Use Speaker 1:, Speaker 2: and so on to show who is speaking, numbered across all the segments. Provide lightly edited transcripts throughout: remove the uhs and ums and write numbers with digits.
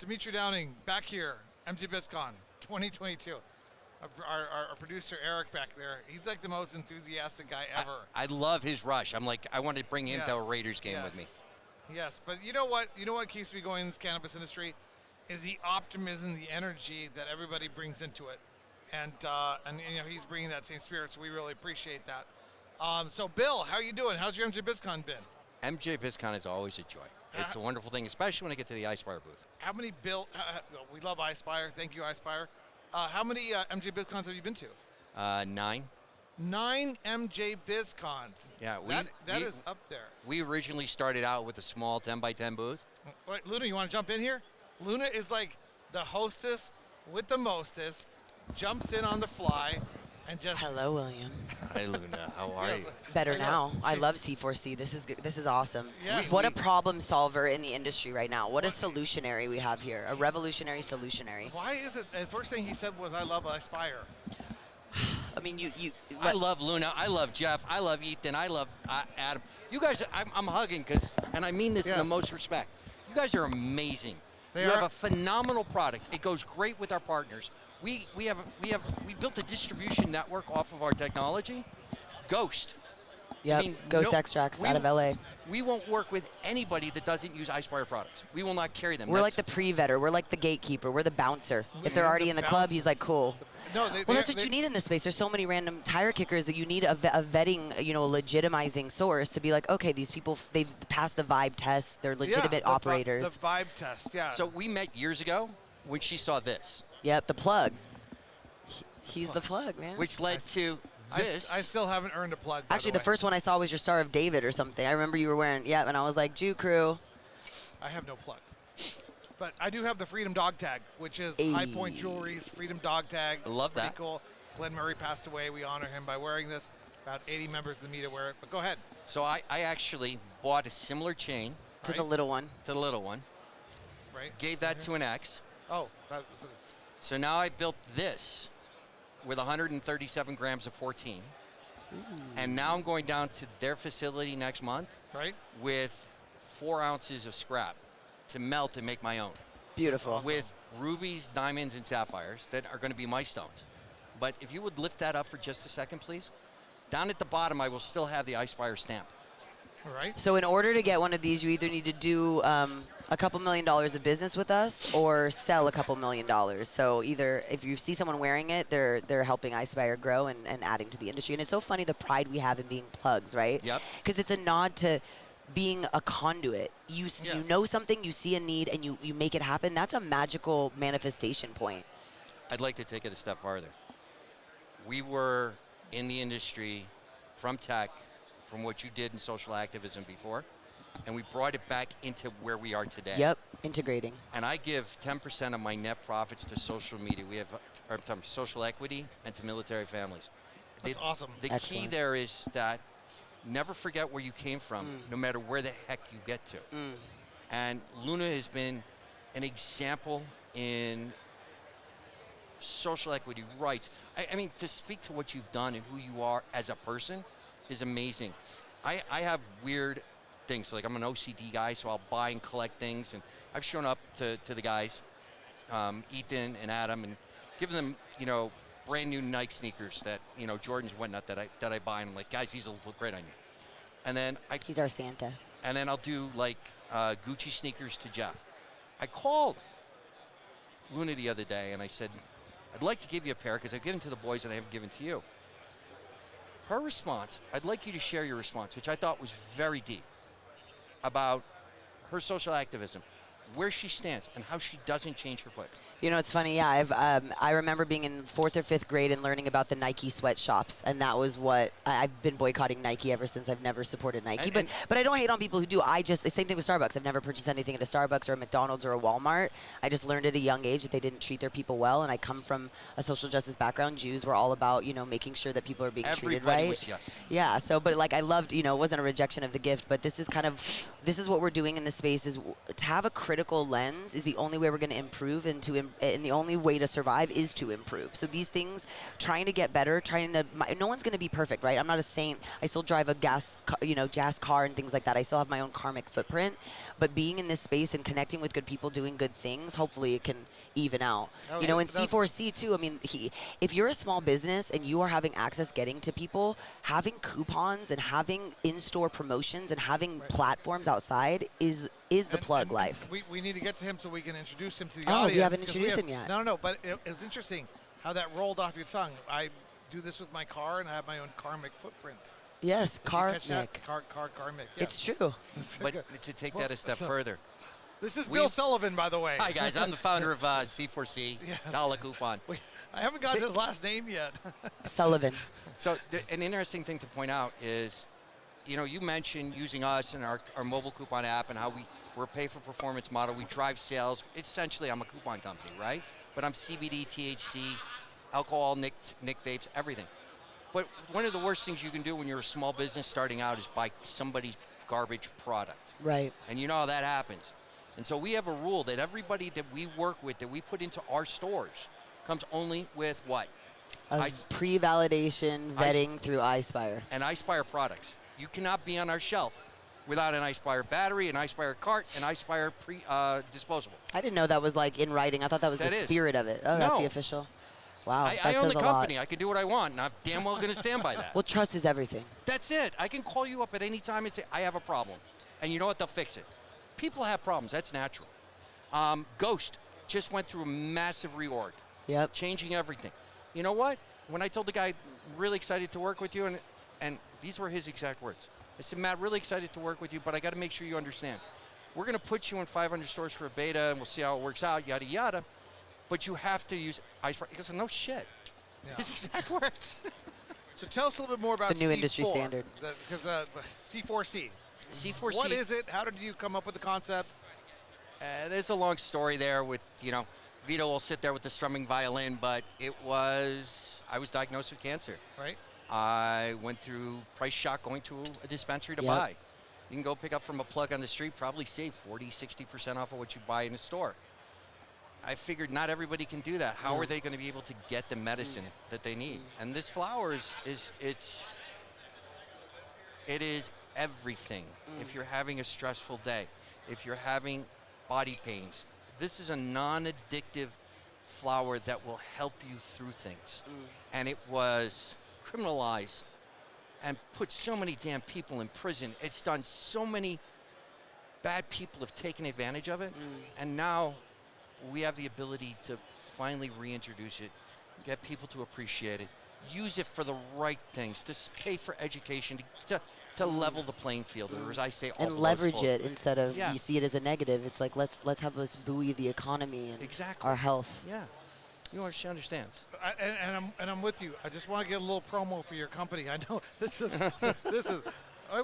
Speaker 1: Dimitri Downing, back here, MJ BizCon 2022. Our producer, Eric, back there, he's like the most enthusiastic guy ever.
Speaker 2: I love his rush. I'm like, I wanted to bring him to a Raiders game with me.
Speaker 1: Yes, but you know what? You know what keeps me going in this cannabis industry is the optimism, the energy that everybody brings into it. And you know, he's bringing that same spirit, so we really appreciate that. So, Bill, how you doing? How's your MJ BizCon been?
Speaker 2: MJ BizCon is always a joy. It's a wonderful thing, especially when I get to the iSpire booth.
Speaker 1: How many, Bill, we love iSpire. Thank you, iSpire. How many MJ BizCons have you been to?
Speaker 2: 9.
Speaker 1: 9 MJ BizCons.
Speaker 2: Yeah,
Speaker 1: that is up there.
Speaker 2: We originally started out with a small 10x10 booth.
Speaker 1: Wait, Luna, you want to jump in here? Luna is like the hostess with the mostest, jumps in on the fly, and just...
Speaker 3: Hello, William.
Speaker 2: Hi, Luna. How are you?
Speaker 3: Better now. I love C4C. This is good. This is awesome.
Speaker 1: Yes.
Speaker 3: What a problem solver in the industry right now. What a solutionary we have here. A revolutionary solutionary.
Speaker 1: Why is it? The first thing he said was, "I love iSpire."
Speaker 3: I mean,
Speaker 2: I love Luna. I love Jeff. I love Ethan. I love Adam. You guys, I'm hugging and I mean this in the most respect. You guys are amazing. You have a phenomenal product. It goes great with our partners. We built a distribution network off of our technology. Ghost.
Speaker 3: Yep. I mean, Ghost extracts out of LA.
Speaker 2: We won't work with anybody that doesn't use iSpire products. We will not carry them.
Speaker 3: We're like the pre-vetter. We're like the gatekeeper. We're the bouncer. If they're already in the club, he's like, cool.
Speaker 1: No,
Speaker 3: well, that's what you need in this space. There's so many random tire kickers that you need a vetting, you know, a legitimizing source to be like, okay, these people, they've passed the vibe test. They're legitimate operators.
Speaker 1: The vibe test, yeah.
Speaker 2: So we met years ago when she saw this.
Speaker 3: Yep, the plug. He's the plug, man.
Speaker 2: Which led to this.
Speaker 1: I still haven't earned a plug.
Speaker 3: Actually, the first one I saw was your Star of David or something. I remember you were wearing, and I was like, Jew Crew.
Speaker 1: I have no plug. But I do have the Freedom Dog Tag, which is High Point Jewelry's Freedom Dog Tag.
Speaker 2: I love that.
Speaker 1: Pretty cool. Glenn Murray passed away. We honor him by wearing this. About 80 members of the MITA wear it. But go ahead.
Speaker 2: So I actually bought a similar chain.
Speaker 3: To the little one.
Speaker 2: To the little one.
Speaker 1: Right.
Speaker 2: Gave that to an ex.
Speaker 1: Oh. That was
Speaker 2: so now I built this with 137 grams of 14.
Speaker 3: Ooh.
Speaker 2: And now I'm going down to their facility next month.
Speaker 1: Right.
Speaker 2: With 4 ounces of scrap to melt and make my own.
Speaker 3: Beautiful.
Speaker 1: Awesome.
Speaker 2: With rubies, diamonds, and sapphires that are going to be my stones. But if you would lift that up for just a second, please. Down at the bottom, I will still have the iSpire stamp.
Speaker 1: All right.
Speaker 3: So in order to get one of these, you either need to do a couple $1 million of business with us or sell a couple $1 million. So either if you see someone wearing it, they're helping iSpire grow and adding to the industry. And it's so funny the pride we have in being plugs, right?
Speaker 2: Yep.
Speaker 3: Because it's a nod to being a conduit. You know something, you see a need, and you make it happen. That's a magical manifestation point.
Speaker 2: I'd like to take it a step farther. We were in the industry from tech, from what you did in social activism before, and we brought it back into where we are today.
Speaker 3: Yep, integrating.
Speaker 2: And I give 10% of my net profits to social media. We have social equity and to military families.
Speaker 1: That's awesome.
Speaker 2: The key there is that never forget where you came from, no matter where the heck you get to. And Luna has been an example in social equity rights. I mean, to speak to what you've done and who you are as a person is amazing. I have weird things. Like, I'm an OCD guy, so I'll buy and collect things. And I've shown up to the guys, Ethan and Adam, and given them, you know, brand new Nike sneakers that, you know, Jordans and whatnot that I buy, and I'm like, guys, these will look great on you. And then
Speaker 3: he's our Santa.
Speaker 2: And then I'll do like Gucci sneakers to Jeff. I called Luna the other day and I said, I'd like to give you a pair because I've given to the boys and I haven't given to you. Her response, I'd like you to share your response, which I thought was very deep, about her social activism, where she stands, and how she doesn't change her foot.
Speaker 3: You know, it's funny. Yeah, I remember being in 4th or 5th grade and learning about the Nike sweatshops, and that was what I've been boycotting Nike ever since. I've never supported Nike, but I don't hate on people who do. The same thing with Starbucks. I've never purchased anything at a Starbucks or a McDonald's or a Walmart. I just learned at a young age that they didn't treat their people well, and I come from a social justice background. Jews were all about, you know, making sure that people are being treated right.
Speaker 2: Was yes.
Speaker 3: Yeah. So, but like I loved, you know, it wasn't a rejection of the gift, but this is what we're doing in this space is to have a critical critical lens is the only way we're going to improve, and the only way to survive is to improve. So these things, trying to get better, no one's going to be perfect, right? I'm not a saint. I still drive a gas car and things like that. I still have my own karmic footprint, but being in this space and connecting with good people doing good things, hopefully it can even out. And C4C too, I mean, if you're a small business and you are having access getting to people, having coupons and having in-store promotions and having platforms outside is the plug life.
Speaker 1: We need to get to him so we can introduce him to the audience.
Speaker 3: We haven't introduced him yet.
Speaker 1: No, but it was interesting how that rolled off your tongue. I do this with my car, and I have my own karmic footprint.
Speaker 3: Yes, karmic.
Speaker 1: Karmic. Yes.
Speaker 3: It's true.
Speaker 2: But to take that a step further.
Speaker 1: This is Bill Sullivan, by the way.
Speaker 2: Hi, guys. I'm the founder of C4C, Tala Coupon.
Speaker 1: I haven't got his last name yet.
Speaker 3: Sullivan.
Speaker 2: So an interesting thing to point out is, you mentioned using us and our mobile coupon app and how we're a pay-for-performance model. We drive sales. Essentially, I'm a coupon company, right? But I'm CBD, THC, alcohol, nic vapes, everything. But one of the worst things you can do when you're a small business starting out is buy somebody's garbage product.
Speaker 3: Right.
Speaker 2: And you know how that happens. And so we have a rule that everybody that we work with, that we put into our stores, comes only with what?
Speaker 3: Pre-validation vetting through iSpire.
Speaker 2: And iSpire products. You cannot be on our shelf without an iSpire battery, an iSpire cart, an iSpire disposable.
Speaker 3: I didn't know that was like in writing. I thought that was the spirit of it. Oh, that's the official. Wow,
Speaker 2: I own the company. I can do what I want, and I'm damn well going to stand by that.
Speaker 3: Well, trust is everything.
Speaker 2: That's it. I can call you up at any time and say, I have a problem. And you know what? They'll fix it. People have problems. That's natural. Ghost just went through a massive reorg.
Speaker 3: Yep.
Speaker 2: Changing everything. You know what? When I told the guy, really excited to work with you, and these were his exact words. I said, Matt, really excited to work with you, but I got to make sure you understand. We're going to put you in 500 stores for a beta, and we'll see how it works out, yada, yada. But you have to use iSpire. He goes, no shit. Yeah. His exact words.
Speaker 1: So tell us a little bit more about
Speaker 3: the new industry standard.
Speaker 1: Because C4C.
Speaker 2: C4C.
Speaker 1: What is it? How did you come up with the concept?
Speaker 2: There's a long story there with, Vito will sit there with the strumming violin, but I was diagnosed with cancer.
Speaker 1: Right.
Speaker 2: I went through price shock going to a dispensary to buy. You can go pick up from a plug on the street, probably save 40-60% off of what you buy in a store. I figured not everybody can do that. How are they going to be able to get the medicine that they need? And this flower it is everything. If you're having a stressful day, if you're having body pains, this is a non-addictive flower that will help you through things. And it was criminalized and put so many damn people in prison. It's done so many bad people have taken advantage of it. And now we have the ability to finally reintroduce it, get people to appreciate it, use it for the right things, to pay for education, to level the playing field, or as I say, all
Speaker 3: and leverage it instead of you see it as a negative. It's like let's have this buoy the economy and our health.
Speaker 2: Yeah, she understands.
Speaker 1: And I'm with you. I just want to get a little promo for your company. I know this is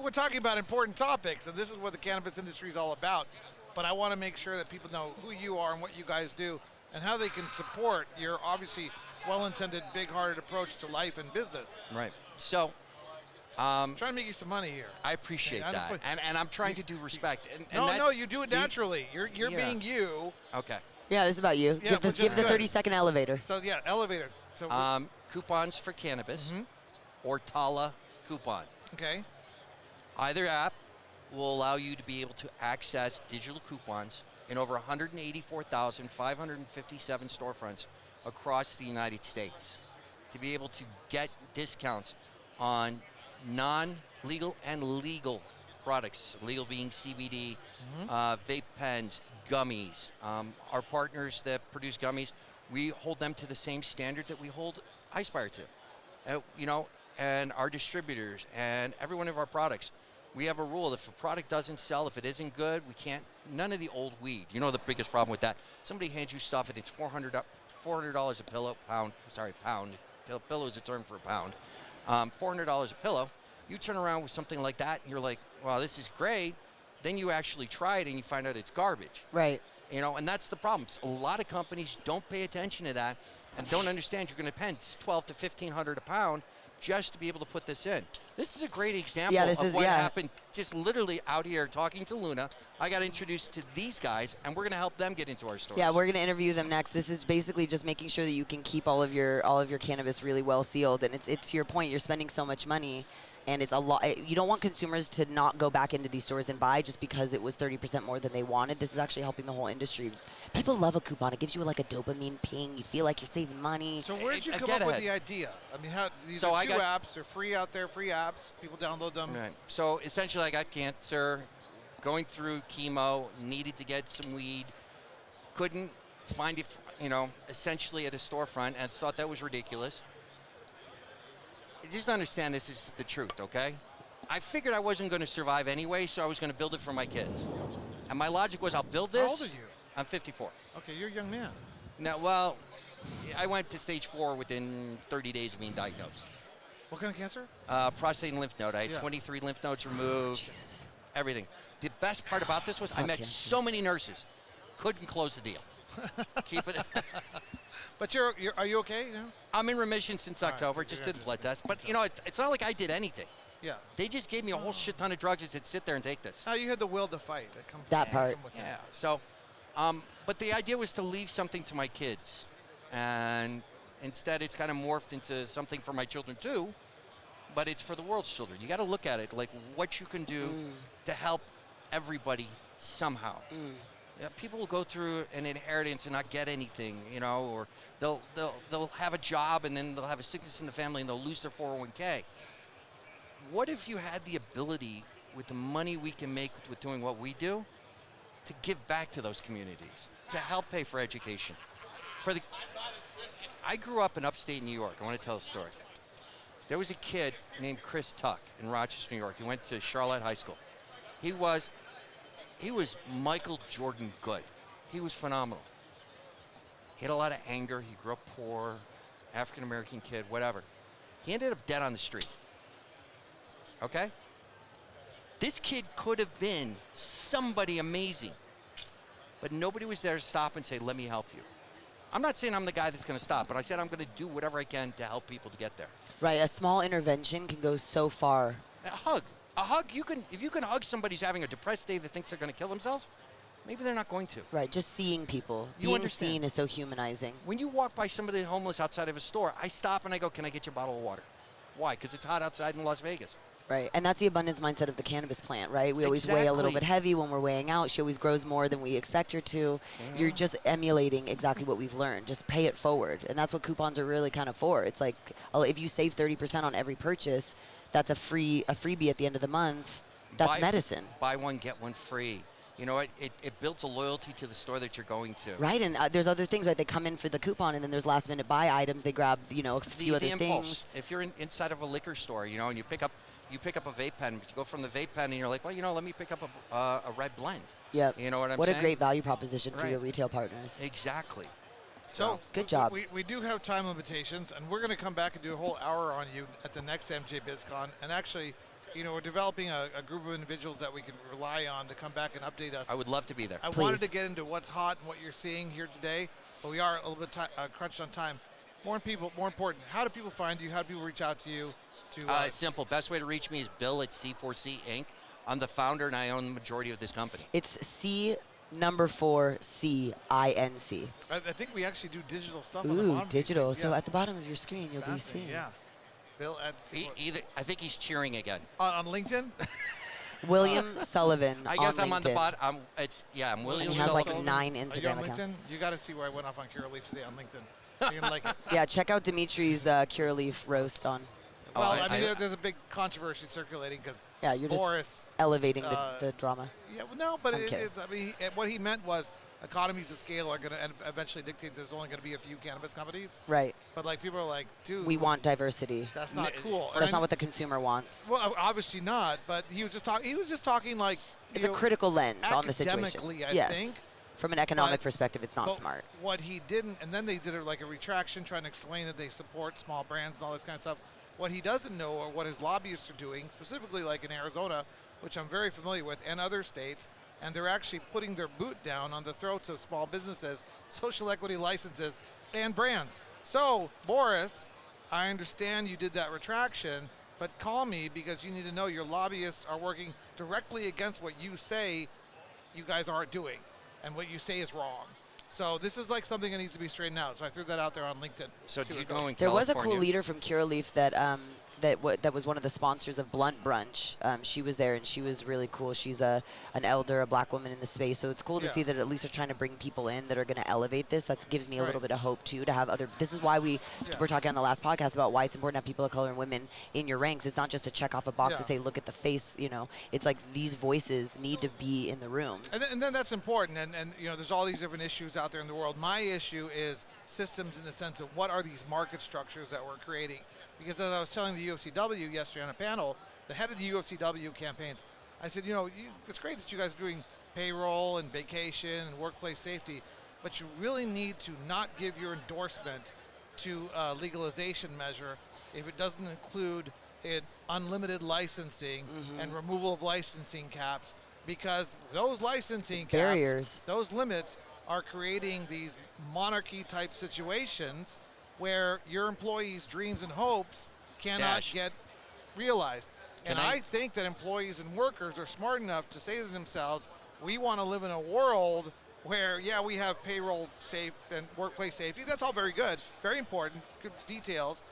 Speaker 1: we're talking about important topics, and this is what the cannabis industry is all about. But I want to make sure that people know who you are and what you guys do and how they can support your obviously well-intended, big-hearted approach to life and business.
Speaker 2: Right. So,
Speaker 1: I'm trying to make you some money here.
Speaker 2: I appreciate that, and I'm trying to do respect. And
Speaker 1: no, you do it naturally. You're being you.
Speaker 2: Okay.
Speaker 3: Yeah, this is about you.
Speaker 1: Yeah,
Speaker 3: give the 30-second elevator.
Speaker 1: So elevator. So
Speaker 2: coupons for cannabis or Tala coupon.
Speaker 1: Okay.
Speaker 2: Either app will allow you to be able to access digital coupons in over 184,557 storefronts across the United States, to be able to get discounts on non-legal and legal products, legal being CBD, vape pens, gummies. Our partners that produce gummies, we hold them to the same standard that we hold iSpire to. And our distributors and every one of our products. We have a rule: if a product doesn't sell, if it isn't good, we can't. None of the old weed. You know the biggest problem with that. Somebody hands you stuff and it's $400 a pound. Sorry, pound. Pillow is a term for a pound. $400 a pillow. You turn around with something like that and you're like, "Wow, this is great." Then you actually try it and you find out it's garbage.
Speaker 3: Right.
Speaker 2: And that's the problem. A lot of companies don't pay attention to that and don't understand you're going to spend $1,200 to $1,500 a pound just to be able to put this in. This is a great example
Speaker 3: Yeah, this
Speaker 2: of
Speaker 3: is-
Speaker 2: what
Speaker 3: yeah.
Speaker 2: happened just literally out here talking to Luna. I got introduced to these guys, and we're going to help them get into our stores.
Speaker 3: Yeah, we're going to interview them next. This is basically just making sure that you can keep all of your cannabis really well sealed. And it's to your point, you're spending so much money, and it's a lot. You don't want consumers to not go back into these stores and buy just because it was 30% more than they wanted. This is actually helping the whole industry. People love a coupon. It gives you like a dopamine ping. You feel like you're saving money.
Speaker 1: So where did you
Speaker 2: I
Speaker 1: come
Speaker 2: get
Speaker 1: up with
Speaker 2: it.
Speaker 1: the idea? I mean, these
Speaker 2: So
Speaker 1: are
Speaker 2: I
Speaker 1: two
Speaker 2: got-
Speaker 1: apps. They're free out there, free apps. People download them.
Speaker 2: Right. So essentially, I got cancer, going through chemo, needed to get some weed, couldn't find it, essentially at a storefront, and thought that was ridiculous. Just understand this is the truth, okay? I figured I wasn't going to survive anyway, so I was going to build it for my kids. And my logic was, I'll build this.
Speaker 1: How old are you?
Speaker 2: I'm 54.
Speaker 1: Okay, you're a young man.
Speaker 2: Now, well, I went to stage 4 within 30 days of being diagnosed.
Speaker 1: What kind of cancer?
Speaker 2: Prostate and lymph node. I had
Speaker 1: Yeah.
Speaker 2: 23 lymph nodes removed.
Speaker 3: Jesus.
Speaker 2: Everything. The best part about this was I
Speaker 3: Fuck
Speaker 2: met
Speaker 3: cancer.
Speaker 2: so many nurses, couldn't close the deal. Keep it.
Speaker 1: But are you okay now?
Speaker 2: I'm in remission since
Speaker 1: All right,
Speaker 2: October.
Speaker 1: good,
Speaker 2: Just
Speaker 1: good,
Speaker 2: did a
Speaker 1: good.
Speaker 2: blood test. But it's not like I did anything.
Speaker 1: Yeah.
Speaker 2: They just gave me a whole shit ton of drugs and said, sit there and take this.
Speaker 1: Now you had the will to fight.
Speaker 3: That part.
Speaker 2: Yeah. So, but the idea was to leave something to my kids, and instead it's kind of morphed into something for my children too. But it's for the world's children. You got to look at it like what you can do to help everybody somehow. Yeah, people will go through an inheritance and not get anything, or they'll have a job and then they'll have a sickness in the family and they'll lose their 401k. What if you had the ability, with the money we can make with doing what we do, to give back to those communities, to help pay for education? I grew up in upstate New York. I want to tell a story. There was a kid named Chris Tuck in Rochester, New York. He went to Charlotte High School. He was Michael Jordan good. He was phenomenal. He had a lot of anger. He grew up poor, African-American kid, whatever. He ended up dead on the street. Okay? This kid could have been somebody amazing, but nobody was there to stop and say, let me help you. I'm not saying I'm the guy that's going to stop, but I said I'm going to do whatever I can to help people to get there.
Speaker 3: Right, a small intervention can go so far.
Speaker 2: A hug. If you can hug somebody who's having a depressed day that thinks they're going to kill themselves, maybe they're not going to.
Speaker 3: Right, just seeing people.
Speaker 2: You
Speaker 3: Being
Speaker 2: understand.
Speaker 3: seen is so humanizing.
Speaker 2: When you walk by somebody homeless outside of a store, I stop and I go, can I get you a bottle of water? Why? Because it's hot outside in Las Vegas.
Speaker 3: Right, and that's the abundance mindset of the cannabis plant, right? We always weigh a little
Speaker 2: Exactly.
Speaker 3: bit heavy when we're weighing out. She always grows more than we expect her to. You're just emulating exactly what we've learned. Just pay it forward, and that's what coupons are really kind of for. It's like, if you save 30% on every purchase, that's a freebie at the end of the month. That's medicine.
Speaker 2: Buy one, get one free. You know, it builds a loyalty to the store that you're going to.
Speaker 3: Right, and there's other things, right? They come in for the coupon, and then there's last-minute buy items. They grab, a few
Speaker 2: The
Speaker 3: other
Speaker 2: impulse.
Speaker 3: things.
Speaker 2: If you're inside of a liquor store, and you pick up a vape pen, you go from the vape pen and you're like, well, let me pick up a red blend.
Speaker 3: Yep.
Speaker 2: You know what I'm
Speaker 3: What
Speaker 2: saying?
Speaker 3: a great value proposition for
Speaker 2: Right.
Speaker 3: your retail partners.
Speaker 2: Exactly.
Speaker 1: So
Speaker 3: Good job.
Speaker 1: We do have time limitations, and we're going to come back and do a whole hour on you at the next MJ BizCon. And actually, we're developing a group of individuals that we can rely on to come back and update us.
Speaker 2: I would love to be there.
Speaker 1: I
Speaker 3: Please.
Speaker 1: wanted to get into what's hot and what you're seeing here today, but we are a little bit crunched on time. More important, how do people find you? How do people reach out to you?
Speaker 2: Simple. Best way to reach me is Bill at C4C Inc. I'm the founder and I own the majority of this company.
Speaker 3: It's C4CINC.
Speaker 1: I think we actually do digital stuff on the
Speaker 3: Ooh,
Speaker 1: bottom. of these
Speaker 3: digital.
Speaker 1: things,
Speaker 3: So
Speaker 1: yeah.
Speaker 3: at the bottom of your screen, you'll be
Speaker 1: Fascinating,
Speaker 3: seeing.
Speaker 1: Yeah. Bill at
Speaker 2: I think he's cheering again.
Speaker 1: on LinkedIn.
Speaker 3: William Sullivan.
Speaker 2: I guess I'm on the
Speaker 3: LinkedIn.
Speaker 2: bottom. I'm William
Speaker 3: And he has like
Speaker 2: Sullivan.
Speaker 3: 9
Speaker 1: Are you
Speaker 3: Instagram
Speaker 1: on
Speaker 3: accounts.
Speaker 1: LinkedIn? You got to see where I went off on Cure Leaf today on LinkedIn. You're gonna like it.
Speaker 3: Yeah, check out Dimitri's Cure Leaf roast on.
Speaker 1: Well,
Speaker 2: I-
Speaker 1: I mean,
Speaker 2: I-
Speaker 1: there's a big controversy circulating because
Speaker 3: Yeah, you're just
Speaker 1: Boris.
Speaker 3: elevating
Speaker 1: uh,
Speaker 3: the drama.
Speaker 1: Yeah, well, no, but
Speaker 3: I'm kidding.
Speaker 1: what he meant was economies of scale are going to eventually dictate there's only going to be a few cannabis companies.
Speaker 3: Right.
Speaker 1: But like people are like, dude,
Speaker 3: We want diversity.
Speaker 1: that's not cool.
Speaker 3: That's not what the consumer wants.
Speaker 1: Well, obviously not. But he was just talking. He was just talking like
Speaker 3: It's a critical lens on the situation.
Speaker 1: academically, I
Speaker 3: yes.
Speaker 1: think.
Speaker 3: From an economic
Speaker 1: But-
Speaker 3: perspective, it's not
Speaker 1: But
Speaker 3: smart.
Speaker 1: What he didn't, and then they did like a retraction trying to explain that they support small brands and all this kind of stuff. What he doesn't know, or what his lobbyists are doing, specifically like in Arizona, which I'm very familiar with, and other states, and they're actually putting their boot down on the throats of small businesses, social equity licenses, and brands. So Boris I understand you did that retraction, but call me because you need to know your lobbyists are working directly against what you say you guys aren't doing, and what you say is wrong. So this is like something that needs to be straightened out. So I threw that out there on LinkedIn.
Speaker 2: So
Speaker 1: See
Speaker 2: do
Speaker 1: where
Speaker 2: you
Speaker 1: it goes.
Speaker 2: know in
Speaker 3: There was a cool
Speaker 2: California-
Speaker 3: leader from Curaleaf that was one of the sponsors of Blunt Brunch. She was there, and she was really cool. She's an elder, a black woman in the space. So it's cool to
Speaker 1: Yeah.
Speaker 3: see that at least they're trying to bring people in that are going to elevate this. That gives me a little
Speaker 1: Right.
Speaker 3: bit of hope, too, to have other. This is why
Speaker 1: Yeah.
Speaker 3: we're talking on the last podcast about why it's important to have people of color and women in your ranks. It's not just to check off a box to
Speaker 1: Yeah.
Speaker 3: say, look at the face, you know. It's like these voices need to be in the room.
Speaker 1: And then that's important. And you know, there's all these different issues out there in the world. My issue is systems in the sense of what are these market structures that we're creating. Because as I was telling the UFCW yesterday on a panel, the head of the UFCW campaigns, I said, you know, it's great that you guys are doing payroll and vacation and workplace safety, but you really need to not give your endorsement to a legalization measure if it doesn't include unlimited licensing and removal of licensing caps, because those licensing caps,
Speaker 3: Barriers.
Speaker 1: those limits are creating these monarchy type situations where your employees' dreams and hopes cannot
Speaker 2: Dash.
Speaker 1: get realized.
Speaker 2: Can
Speaker 1: And
Speaker 2: I-
Speaker 1: I think that employees and workers are smart enough to say to themselves, we want to live in a world where, yeah, we have payroll safe and workplace safety. That's all very good, very important, good details.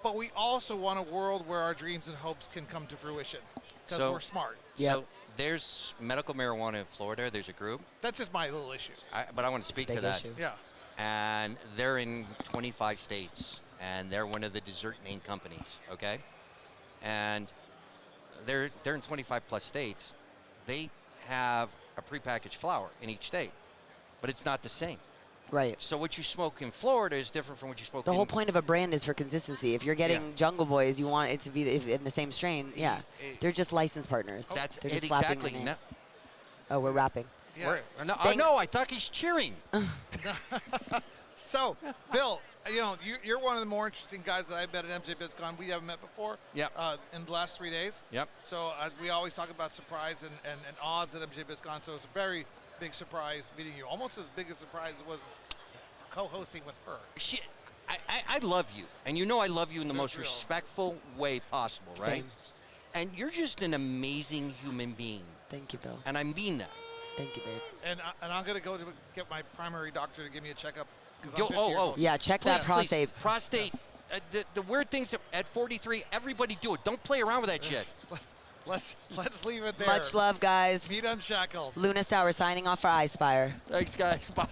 Speaker 1: But we also want a world where our dreams and hopes can come to fruition because
Speaker 2: So-
Speaker 1: we're smart.
Speaker 3: Yep.
Speaker 2: So there's medical marijuana in Florida. There's a group,
Speaker 1: That's just my little issue.
Speaker 2: but I want to speak to
Speaker 3: Big
Speaker 2: that.
Speaker 3: issue.
Speaker 1: Yeah.
Speaker 2: And they're in 25 states, and they're one of the dessert name companies. Okay, and they're in 25 plus states. They have a prepackaged flower in each state, but it's not the same.
Speaker 3: Right.
Speaker 2: So what you smoke in Florida is different from what you smoke
Speaker 3: The
Speaker 2: in
Speaker 3: whole point of a brand is for consistency. If you're getting
Speaker 2: Yeah.
Speaker 3: Jungle Boys, you want it to be in the same strain. Yeah.
Speaker 2: it-
Speaker 3: They're just licensed partners.
Speaker 2: That's
Speaker 3: They're
Speaker 2: it
Speaker 3: just slapping the
Speaker 2: exactly.
Speaker 3: name.
Speaker 2: No,
Speaker 3: Oh, we're rapping.
Speaker 1: Yeah.
Speaker 2: no,
Speaker 3: Thanks.
Speaker 2: no, I thought he's cheering.
Speaker 1: So, Bill, you know, you're one of the more interesting guys that I met at MJ BizCon. We haven't met before.
Speaker 2: Yep.
Speaker 1: In the last 3 days.
Speaker 2: Yep.
Speaker 1: So we always talk about surprise and odds at MJ BizCon. So it's a very big surprise meeting you. Almost as big a surprise as it was co-hosting with her.
Speaker 2: I love you, and you know I love you in the
Speaker 1: That's
Speaker 2: most
Speaker 1: real.
Speaker 2: respectful way possible, right?
Speaker 3: Same.
Speaker 2: And you're just an amazing human being,
Speaker 3: Thank you, Bill.
Speaker 2: and I mean that.
Speaker 3: Thank you, babe.
Speaker 1: And I'm going to go to get my primary doctor to give me a checkup. 'Cause I'm
Speaker 2: Go-
Speaker 1: 50 years old.
Speaker 3: Yeah, check that
Speaker 2: Please,
Speaker 3: prostate.
Speaker 2: Prostate. The weird things at 43, everybody do it. Don't play around with that shit.
Speaker 1: Let's leave it there.
Speaker 3: Much love, guys.
Speaker 1: Meet Unshackled.
Speaker 3: Luna Sauer signing off for iSpire.
Speaker 2: Thanks, guys. Bye.